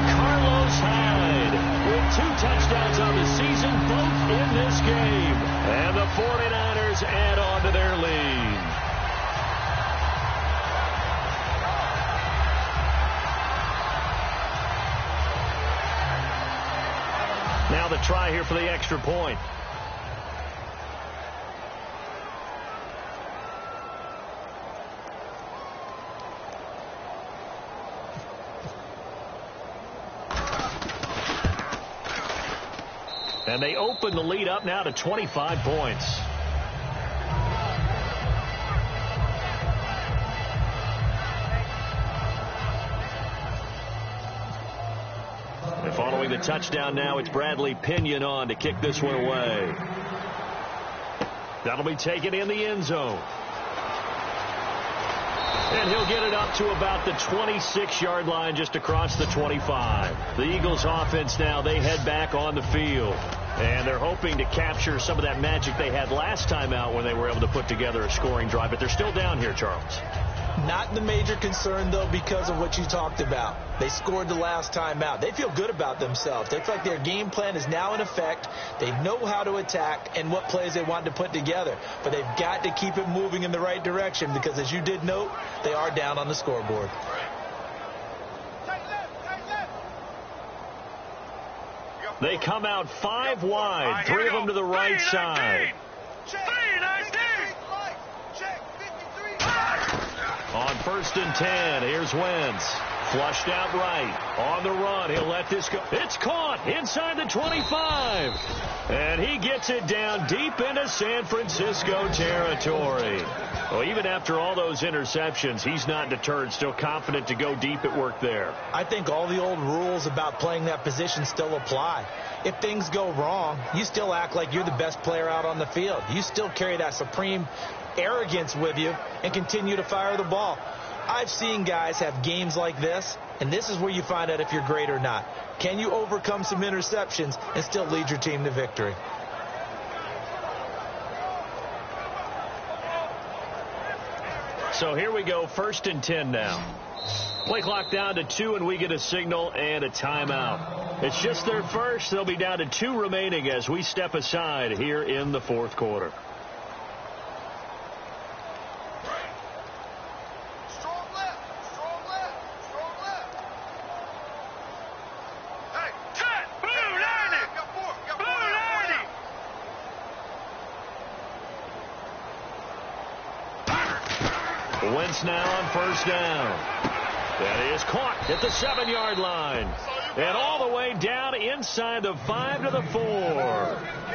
Carlos Hyde with 2 touchdowns on the season, both in this game. And the 49ers add on to their lead. Now the try here for the extra point. And they open the lead up now to 25 points. And following the touchdown now, it's Bradley Pinion on to kick this one away. That'll be taken in the end zone. And he'll get it up to about the 26-yard line, just across the 25. The Eagles offense now, they head back on the field. And they're hoping to capture some of that magic they had last time out when they were able to put together a scoring drive. But they're still down here, Charles. Not the major concern, though, because of what you talked about. They scored the last time out. They feel good about themselves. They feel like their game plan is now in effect. They know how to attack and what plays they want to put together. But they've got to keep it moving in the right direction because, as you did note, they are down on the scoreboard. They come out 5 wide, 3 of them to the right side. On 1st and 10, here's Wentz. Flushed out right. On the run, he'll let this go. It's caught inside the 25. And he gets it down deep into San Francisco territory. Well, even after all those interceptions, he's not deterred, still confident to go deep at work there. I think all the old rules about playing that position still apply. If things go wrong, you still act like you're the best player out on the field. You still carry that supreme arrogance with you and continue to fire the ball. I've seen guys have games like this, and this is where you find out if you're great or not. Can you overcome some interceptions and still lead your team to victory? So here we go, 1st and 10 now. Play clock down to 2, and we get a signal and a timeout. It's just their first. They'll be down to 2 remaining as we step aside here in the 4th quarter. Wentz now on 1st down. That is caught at the 7-yard line. And all the way down inside the 5 to the 4.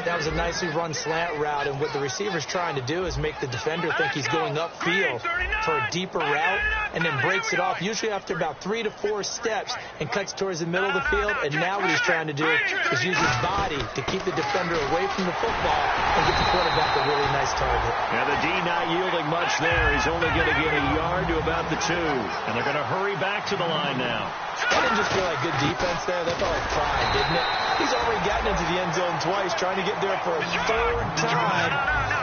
That was a nicely run slant route, and what the receiver's trying to do is make the defender think he's going upfield for a deeper route, and then breaks it off, usually after about 3 to 4 steps, and cuts towards the middle of the field. And now what he's trying to do is use his body to keep the defender away from the football and get the quarterback a really nice target. And the D not yielding much there. He's only going to get a yard to about the 2. And they're going to hurry back to the line now. That didn't just feel like good defense there. That felt like pride, didn't it? He's already gotten into the end zone twice, trying to get there for a 3rd time.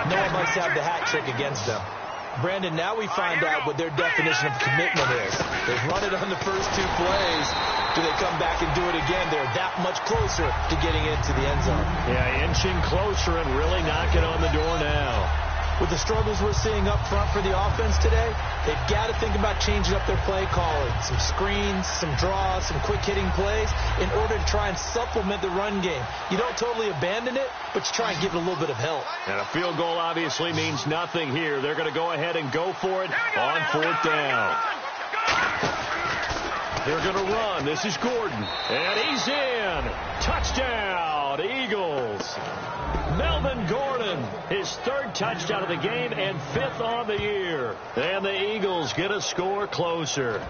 No one likes to have the hat trick against them. Brandon, now we find out what their definition of commitment is. They've run it on the first 2 plays. Do they come back and do it again? They're that much closer to getting into the end zone. Yeah, inching closer and really knocking on the door now. With With the struggles we're seeing up front for the offense today, they've got to think about changing up their play calling. Some screens, some draws, some quick-hitting plays in order to try and supplement the run game. You don't totally abandon it, but you try and give it a little bit of help. And a field goal obviously means nothing here. They're going to go ahead and go for it on 4th down. They're going to run. This is Gordon. And he's in. Touchdown, Eagles. Melvin Gordon, his 3rd touchdown of the game and 5th on the year. And the Eagles get a score closer.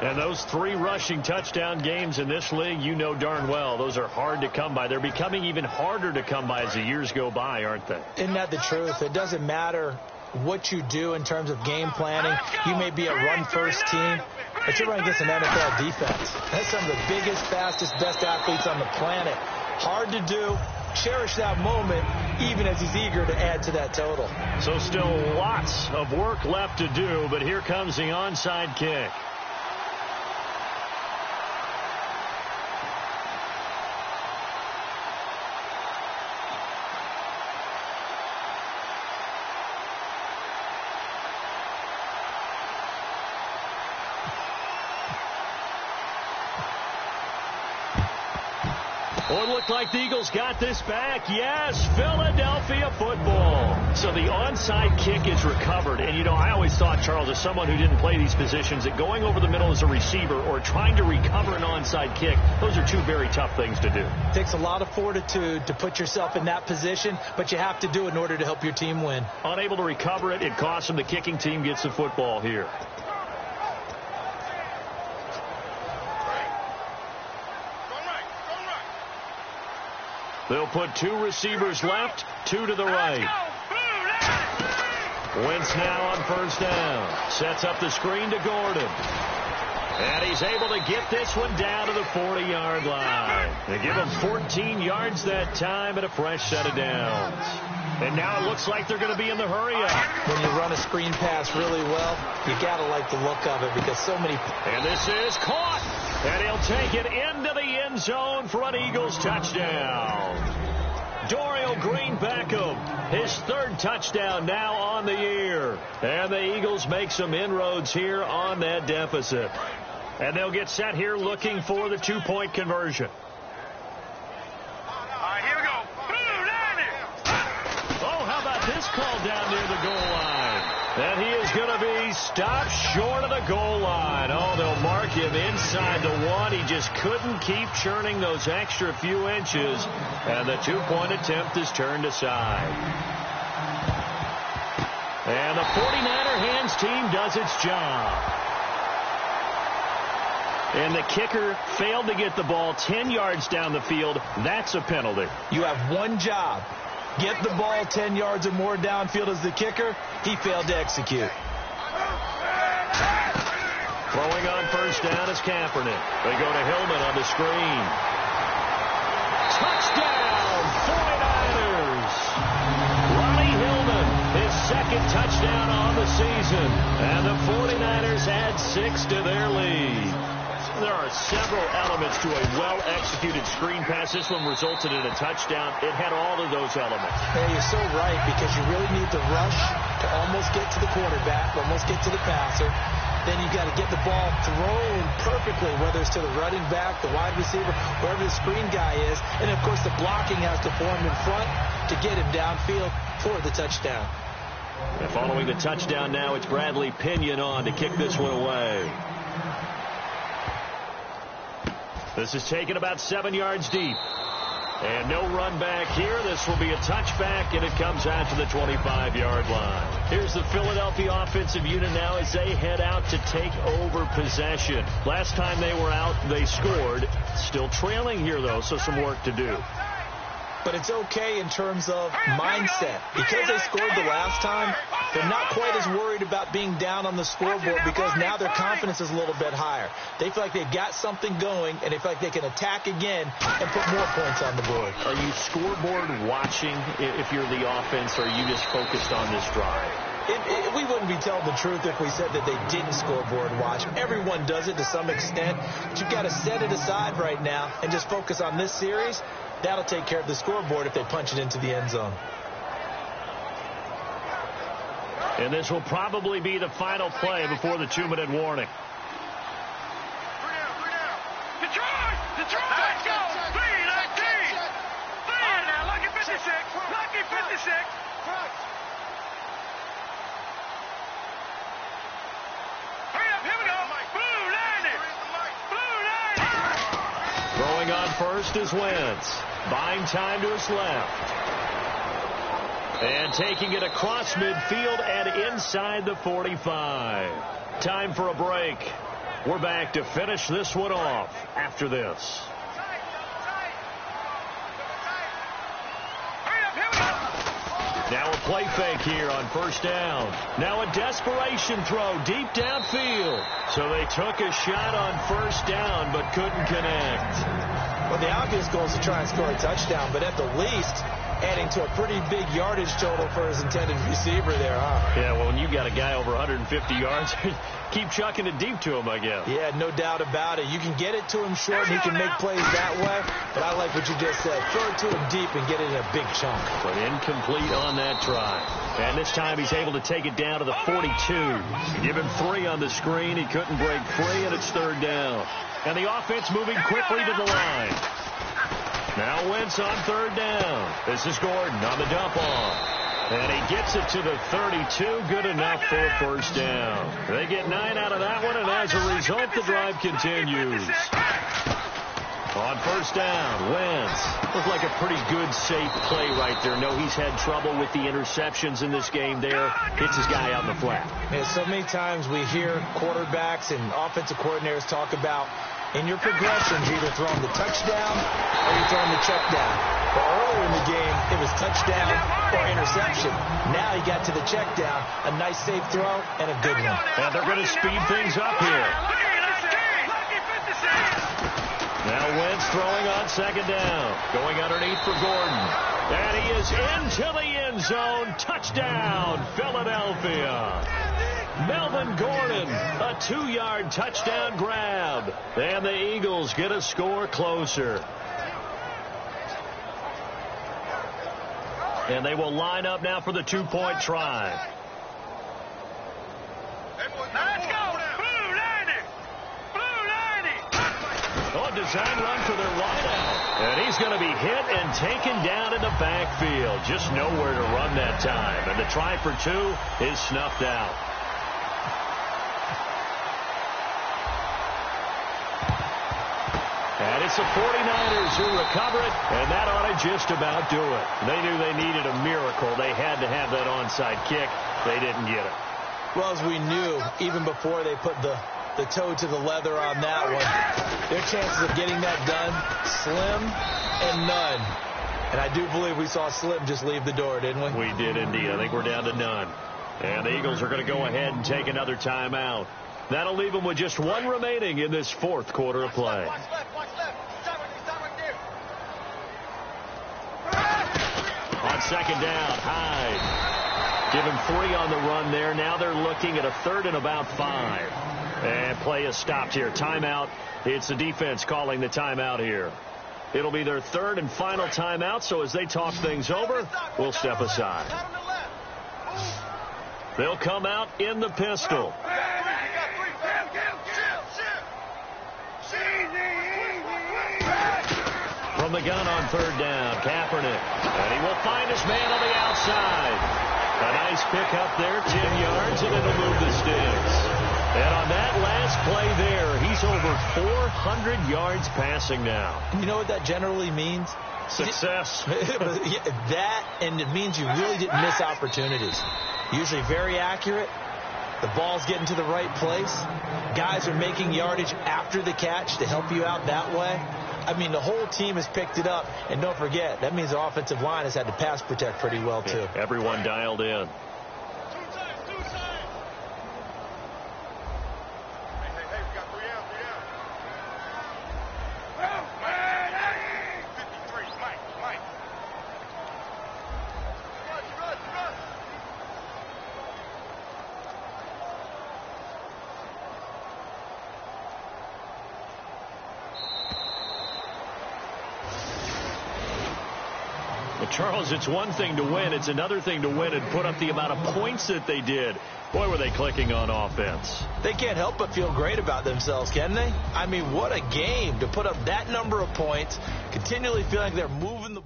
And those 3 rushing touchdown games in this league, you know darn well, those are hard to come by. They're becoming even harder to come by as the years go by, aren't they? Isn't that the truth? It doesn't matter what you do in terms of game planning. You may be a run-first team, but you're running against an NFL defense. That's some of the biggest, fastest, best athletes on the planet. Hard to do. Cherish that moment, even as he's eager to add to that total. So still lots of work left to do, but here comes the onside kick. Oh, it looked like the Eagles got this back. Yes, Philadelphia football. So the onside kick is recovered. And, you know, I always thought, Charles, as someone who didn't play these positions, that going over the middle as a receiver or trying to recover an onside kick, those are 2 very tough things to do. It takes a lot of fortitude to put yourself in that position, but you have to do it in order to help your team win. Unable to recover it, it costs them. The kicking team gets the football here. They'll put 2 receivers left, 2 to the right. Wentz now on 1st down. Sets up the screen to Gordon. And he's able to get this one down to the 40-yard line. They give him 14 yards that time and a fresh set of downs. And now it looks like they're going to be in the hurry-up. When you run a screen pass really well, you got to like the look of it because so many... And this is caught. And he'll take it into the end zone for an Eagles touchdown. Dorial Green-Beckham, his 3rd touchdown now on the year. And the Eagles make some inroads here on that deficit. And they'll get set here looking for the 2-point conversion. Here we go. Oh, how about this call down near the goal line? And he is going to be stopped short of the goal line. Oh, they'll mark him inside the 1. He just couldn't keep churning those extra few inches. And the 2-point attempt is turned aside. And the 49er hands team does its job. And the kicker failed to get the ball 10 yards down the field. That's a penalty. You have one job. Get the ball 10 yards or more downfield as the kicker. He failed to execute. Throwing on 1st down is Kaepernick. They go to Hillman on the screen. Touchdown, 49ers. Ronnie Hillman, his 2nd touchdown on the season. And the 49ers add 6 to their lead. There are several elements to a well-executed screen pass. This one resulted in a touchdown. It had all of those elements. Hey, you're so right because you really need the rush to almost get to the quarterback, almost get to the passer. Then you got to get the ball thrown perfectly, whether it's to the running back, the wide receiver, wherever the screen guy is. And, of course, the blocking has to form in front to get him downfield for the touchdown. And following the touchdown now, it's Bradley Pinion on to kick this one away. This is taken about 7 yards deep. And no run back here. This will be a touchback, and it comes out to the 25-yard line. Here's the Philadelphia offensive unit now as they head out to take over possession. Last time they were out, they scored. Still trailing here, though, so some work to do. But it's okay in terms of mindset. Because they scored the last time, they're not quite as worried about being down on the scoreboard because now their confidence is a little bit higher. They feel like they've got something going, and they feel like they can attack again and put more points on the board. Are you scoreboard watching if you're the offense, or are you just focused on this drive? We wouldn't be telling the truth if we said that they didn't scoreboard watch. Everyone does it to some extent. But you've got to set it aside right now and just focus on this series. That'll take care of the scoreboard if they punch it into the end zone. And this will probably be the final play before the 2-minute warning. Detroit! Let's go! Lead, 19! Lead now, lucky 56! Lucky 56! Hurry up, here we go! Blue 90! Blue 90! Throwing on first is Wentz. Buying time to his left. And taking it across midfield and inside the 45. Time for a break. We're back to finish this one off after this. Now a play fake here on first down. Now a desperation throw deep downfield. So they took a shot on first down but couldn't connect. Well, the obvious goal is to try and score a touchdown, but at the least, adding to a pretty big yardage total for his intended receiver there, huh? Yeah, well, when you got a guy over 150 yards, keep chucking it deep to him, I guess. Yeah, no doubt about it. You can get it to him short, and he can make plays that way, but I like what you just said. Throw it to him deep and get it in a big chunk. But incomplete on that try. And this time he's able to take it down to the 42. Give him 3 on the screen. He couldn't break free, and it's third down. And the offense moving quickly to the line. Now Wentz on third down. This is Gordon on the dump off. And he gets it to the 32. Good enough for a first down. They get 9 out of that one, and as a result, the drive continues. On first down, Wentz. Looked like a pretty good, safe play right there. No, he's had trouble with the interceptions in this game there. Hits his guy out in the flat. Man, so many times we hear quarterbacks and offensive coordinators talk about in your progressions, you're either throwing the touchdown or you're throwing the check down. But earlier in the game, it was touchdown or interception. Now he got to the check down. A nice safe throw and a good one. And they're going to speed things up here. Now Wentz throwing on second down. Going underneath for Gordon. And he is into the end zone. Touchdown, Philadelphia. Melvin Gordon, a 2-yard touchdown grab. And the Eagles get a score closer. And they will line up now for the 2-point try. Let's go! Blue 90! Blue 90! On design run for their wideout. And he's going to be hit and taken down in the backfield. Just nowhere to run that time. And the try for 2 is snuffed out. And it's the 49ers who recover it, and that ought to just about do it. They knew they needed a miracle. They had to have that onside kick. They didn't get it. Well, as we knew, even before they put the toe to the leather on that one, their chances of getting that done, slim and none. And I do believe we saw Slim just leave the door, didn't we? We did indeed. I think we're down to none. And the Eagles are going to go ahead and take another timeout. That'll leave them with just 1 remaining in this 4th quarter of play. Watch left. Stop right there. On second down, Hyde. Give him 3 on the run there. Now they're looking at a 3rd and about 5. And play is stopped here. Timeout. It's the defense calling the timeout here. It'll be their 3rd and final timeout, so as they talk things over, we'll step aside. They'll come out in the pistol. From the gun on 3rd down, Kaepernick. And he will find his man on the outside. A nice pickup there, 10 yards, and it'll move the sticks. And on that last play there, he's over 400 yards passing now. You know what that generally means? Success. That, and it means you really didn't miss opportunities. Usually very accurate. The ball's getting to the right place. Guys are making yardage after the catch to help you out that way. I mean, the whole team has picked it up. And don't forget, that means the offensive line has had to pass protect pretty well, too. Yeah, everyone dialed in. Charles, it's one thing to win. It's another thing to win and put up the amount of points that they did. Boy, were they clicking on offense. They can't help but feel great about themselves, can they? I mean, what a game to put up that number of points, continually feeling like they're moving the